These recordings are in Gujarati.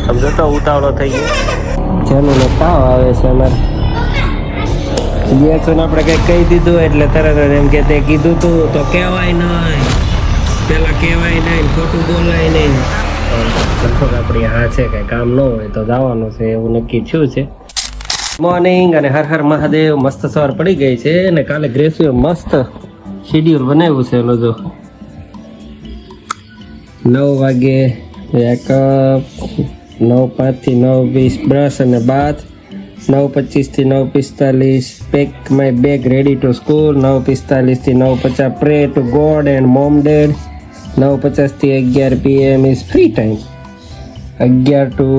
સમજો તો ઉતાવળો થઈ ગયો. જેનું ને તાવ આવે છે અમારે. જેસુને આપણે કંઈક કહી દીધું એટલે તરત જ એમ કે તે કીધું તું તો કહેવાય નહીં, પેલા કહેવાય નહીં, ખોટું બોલાય નહીં. લગભગ આપણી હા છે કંઈ કામ ન હોય તો જવાનું છે એવું નક્કી થયું છે. મોર્નિંગ અને હર હર મહાદેવ. મસ્ત સવાર પડી ગઈ છે અને કાલે ગ્રેસુએ મસ્ત શેડ્યુલ બનાવ્યું છે. એનો જો 9 વાગે વેકઅપ, 9:05 થી 9:20 બ્રશ અને બાથ, 9:25 થી 9:45 pack my bag ready to school, 9:45 થી 9:50 pray to god and mom dad, 9:50 થી 11 PM is free time, 11 to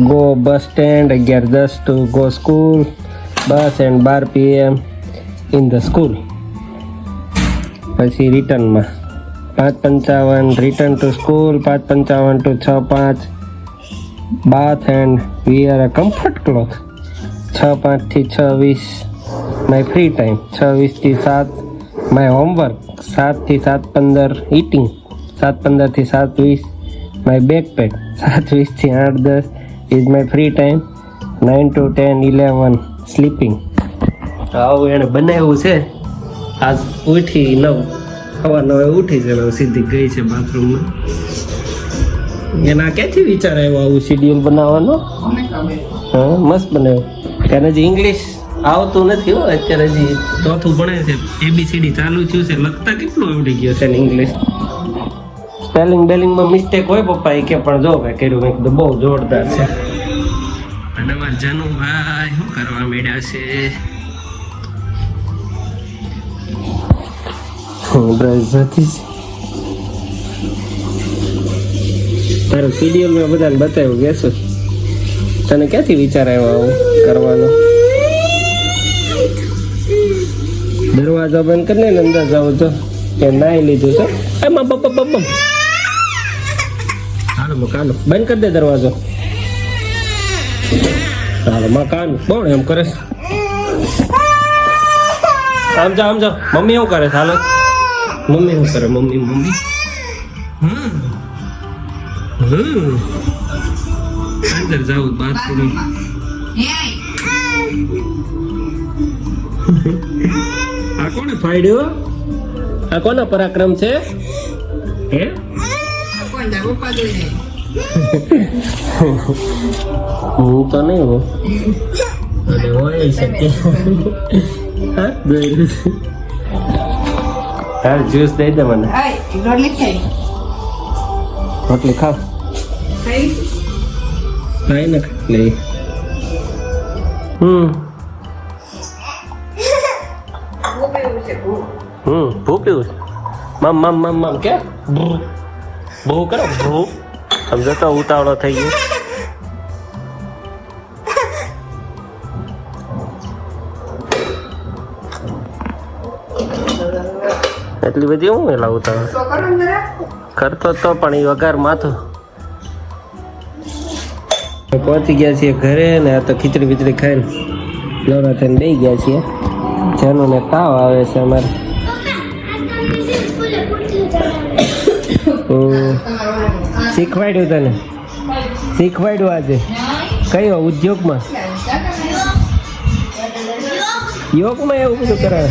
go bus stand, 11:10 to go school bus and 12 PM in the school. પછી રિટર્નમાં 5:55 return to school, 5:55 to 6:05 bath and wear a comfort cloth, 6:05 થી 6:20 my free time, 6:20 થી 7 my homework, 7 થી 7:15 eating, 7:15 થી 7:20 my backpack, 7:20 થી 8:10 is my free time, 9 to 10 11 sleeping. આવું એને બનાવ્યું છે. આજ ઉઠી 9 સવાર 9 ઉઠી છે, સીધી ગઈ છે બાથરૂમમાં. એના ક્યાંથી વિચાર આવ્યો આવું શેડ્યુલ બનાવવાનો? હા, મસ્ત બનાવ્યો. ત્યારે હજી ઇંગ્લિશ આવતું નથી હો, અત્યારે હજી ચોથું ભણે છે, ABCD ચાલુ થયું છે. લખતા કેટલું આવડી ગયો છે ઇંગ્લિશ. સ્પેલિંગ બેલિંગમાં મિસ્ટેક હોય પપ્પા એ કે, પણ જો ભાઈ કર્યું મેં કીધું બહુ જોરદાર છે. અને અમારા જનુભાઈ શું કરવા માંડ્યા છે? તારું શેડ્યુલ મેં બધાને બતાવ્યું કેસો. તને ક્યાંથી વિચાર આવ્યો આવું કરવાનો? દરવાજો બંધ કરીને અંદર જાઉં તો કે નાઈ લીધું છે. એમાં બમ હાલો મકાનો બંધ કરી દે દરવાજો. હાલો મકાન કોણ એમ કરે? આમ જા મમ્મી શું કરે? હાલો મમ્મી શું કરે? મમ્મી અંદર જાઉં બાથરૂમ. આ કોને ફાડ્યો? આ કોનો પરાક્રમ છે? હે હું તો નહીં હો અને હોય શકે. હા જ્યુસ દઈ દે મને. રોટલી ખાવ ખાઈ ને લઈ. ભૂ પીવું છે. મમ કે ભૂ કરો ભૂ. સમજો તો ઉતાવળો થઈ ગયો. એટલી બધી હું એલા ઉતાવળ કરતો તો પણ એ વઘાર માથું. પહોંચી ગયા છીએ ઘરે ને આ તો ખીચડી બીચડી ખાઈને નવરા થઈને બેસી ગયા છીએ. જેનું ને તાવ આવે છે અમારે. શીખવાડ્યું તને? શીખવાડ્યું આજે કયો ઉદ્યોગમાં? યોગમાં એવું બધું કરાવે?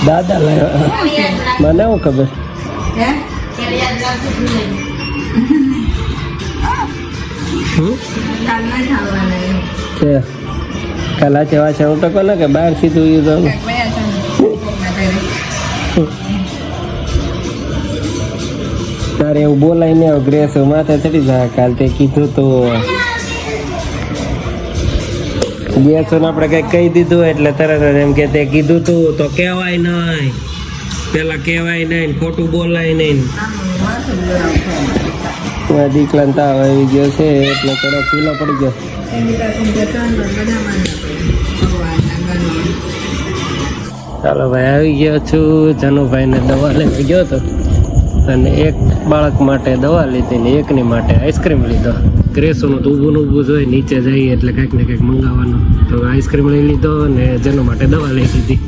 દાદા લાવ્યા મને શું ખબર. કાલા ચેવા છે હું તો કહો ને કે બહાર સીધું તો તારે એવું બોલાય ને ગ્રેસ માથે ચડી જાય. કાલ તે કીધું તો ગેસો ને આપણે કઈ કહી દીધું એટલે તરત જ એમ કે તે કીધું તું તો કહેવાય નહીં, પેલા કહેવાય નહીં, ખોટું બોલાય નહીં. દીકલાને તાવ આવી ગયો છે એટલે થોડો પીલો પડી ગયો. ચાલો ભાઈ આવી ગયો છું. જનુભાઈને દવા લેવા ગયો હતો અને એક બાળક માટે દવા લીધી ને એકની માટે આઈસ્ક્રીમ લીધો. ગ્રેસોનું તો ઊભું જોઈ નીચે જઈએ એટલે કંઈક ને કંઈક મંગાવવાનું, તો આઈસ્ક્રીમ લઈ લીધો ને જેનો માટે દવા લઈ લીધી.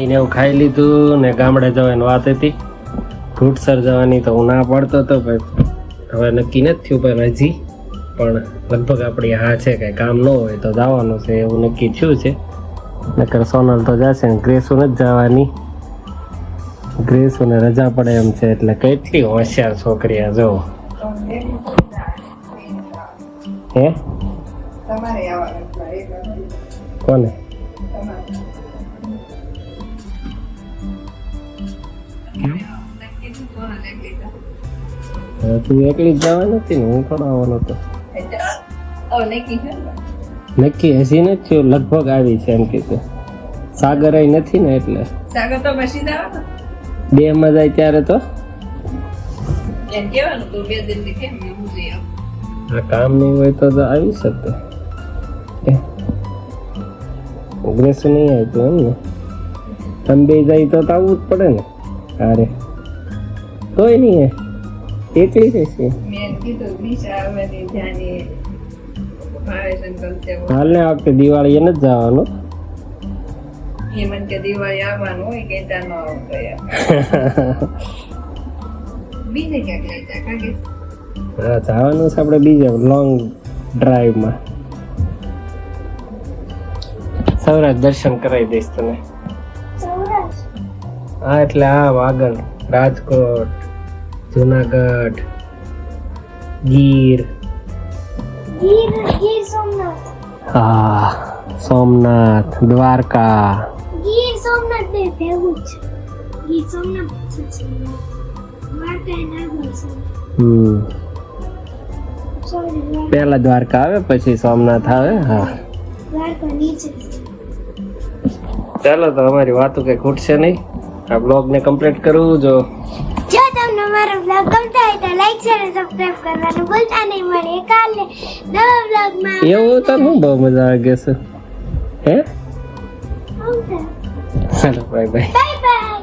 એને એવું ખાઈ લીધું ને ગામડે જવાની વાત હતી ફ્રૂટસર જવાની, તો હું ના પાડતો હતો ભાઈ હવે નક્કી નથી થયું પણ હજી પણ લગભગ આપણી હા છે કે કામ ન હોય તો જવાનું છે એવું નક્કી થયું છે. નકર સોનલ તો જશે ને ગ્રેસુ નથી જવાની. ગ્રેસુને રજા પડે એમ છે એટલે કેટલી હોશિયાર છોકરી આ જો. હે કોને તું એકલી જ જવા નથી ને હું થોડો આવવાનો હતો. નક્કી હજી નથી થયું લગભગ આવી છે એમ કીધું. સાગર અહીં નથી ને એટલે સાગર તો મશીન આવે 2 માં જાય ત્યારે તો એમ કેવાનું તો 2 દિન ની કેમ હું જઈ આવું. આ કામ નહીં હોય તો આવી શકતે. ગ્રેસ નહીં આવતું એમ ને તમે બે જાય તો આવવું જ પડે ને. અરે તોય નહીં એકલી રહેશે. મેં કીધું નિશા આવવાની જાની ભાવેશ અંકલ છે હાલ ને આ વખતે દિવાળી એને જ જવાનું. એ મને કે દિવાળી આવવાનું હોય કે ત્યાં ન આવતો યાર. બીજે ક્યાંક લઈ જા કાકે હા જવાનું છે આપણે બીજા લોંગ ડ્રાઈવમાં. સૌરાષ્ટ્ર દર્શન કરાવી દઈશ તને. હા એટલે આ આગળ રાજકોટ, જુનાગઢ, ગીર, હા સોમનાથ, દ્વારકા. ગીર સોમનાથ બે ભેગું છે. ગીર સોમનાથ છે. દ્વારકા એના આગળ છે. સોરી પહેલા દ્વારકા આવે પછી સોમનાથ આવે. હા દ્વારકા નીચે છે. ચાલો તો અમારી વાતો કઈ ખૂટશે નહીં. આ બ્લોગ ને કમ્પ્લીટ કરવું જો તમને મારો બ્લોગ ગમતો હોય તો લાઈક શેર અને સબસ્ક્રાઇબ કરવાનું ભૂલતા નહીં. મળીએ કાલે નવા બ્લોગમાં. એવું તો હું બહુ મજા આવે છે. હે ચાલો બાય બાય. Bye bye.